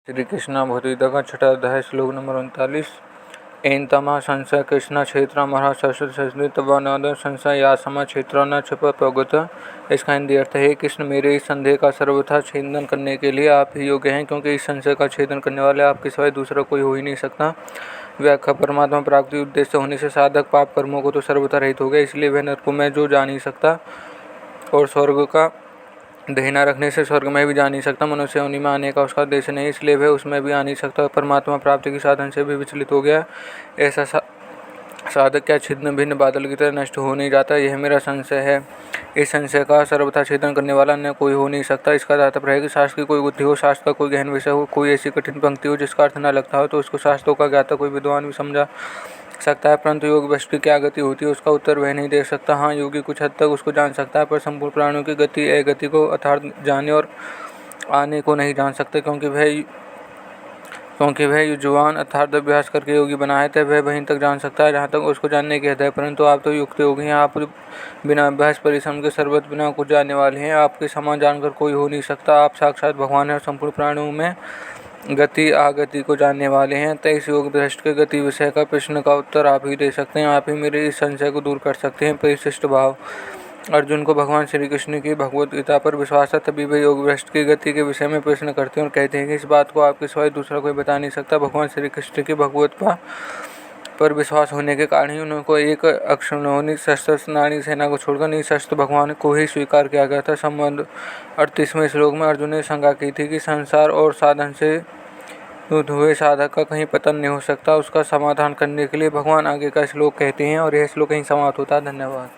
श्री कृष्ण भगवद्गीता का छठा अध्याय श्लोक नंबर 39। एनतमा संशय कृष्ण क्षेत्र महाशास्त्र संशय या समा क्षेत्र न छिप प्रगत। इसका हिंदी अर्थ है, कृष्ण मेरे इस संदेह का सर्वथा छेदन करने के लिए आप ही योग्य हैं, क्योंकि इस संशय का छेदन करने वाले आपके सिवाय दूसरा कोई हो ही नहीं सकता। व्याख्या परमात्मा प्राप्ति उद्देश्य होने से साधक पाप कर्मों को तो सर्वथा रहित हो गया, इसलिए वह नरकों में जो जा नहीं सकता और स्वर्ग का दहीना रखने से स्वर्ग में भी जा नहीं सकता। मनुष्य योनि में आने का उसका उद्देश्य नहीं, इसलिए वह उसमें भी आ नहीं सकता। परमात्मा प्राप्ति के साधन से भी विचलित हो गया। ऐसा साधक क्या छिन्न भिन्न बादल की तरह नष्ट हो नहीं जाता? यह मेरा संशय है। इस संशय का सर्वथा छेदन करने वाला अन्य कोई हो नहीं सकता। इसका तात्पर्य है कि शास्त्र की कोई बुद्धि हो, शास्त्र का कोई गहन विषय हो, कोई ऐसी कठिन पंक्ति हो जिसका अर्थ न लगता हो, तो उसको शास्त्रों का ज्ञाता कोई विद्वान भी समझा सकता है। परंतु योग भ्रष्ट की क्या गति होती है, उसका उत्तर वह नहीं दे सकता। हाँ, योगी कुछ हद तक उसको जान सकता है, पर संपूर्ण प्राणियों की गति अगति को अर्थात जाने और आने को नहीं जान सकते, क्योंकि वह युजवान अर्थात अभ्यास करके योगी बना है, तब वह वहीं तक जान सकता है जहाँ तक उसको जानने की हद है। परंतु आप तो युक्त योगी हैं, आप बिना अभ्यास परिश्रम के सर्वत्र बिना कुछ जानने वाले हैं। आपके समान जानकर कोई हो नहीं सकता। आप साक्षात भगवान हैं और संपूर्ण प्राणियों में गति आगति को जानने वाले हैं। तो इस योग भ्रष्ट के गति विषय का प्रश्न का उत्तर आप ही दे सकते हैं। आप ही मेरे इस संशय को दूर कर सकते हैं। परिशिष्ट भाव। अर्जुन को भगवान श्री कृष्ण की भगवत गीता पर विश्वास है, तभी वे योग भ्रष्ट की गति के विषय में प्रश्न करते हैं और कहते हैं कि इस बात को आपके सिवाय दूसरा कोई बता नहीं सकता। भगवान श्री कृष्ण की भगवत पर विश्वास होने के कारण ही उनको एक अक्षौहिणी सशस्त्र नारी सेना को छोड़कर निशस्त्र भगवान को ही स्वीकार किया गया था। संबंध 38वें श्लोक में अर्जुन ने शंका की थी कि संसार और साधन से हुए साधक का कहीं पतन नहीं हो सकता। उसका समाधान करने के लिए भगवान आगे का श्लोक कहते हैं और यह श्लोक कहीं समाप्त होता है। धन्यवाद।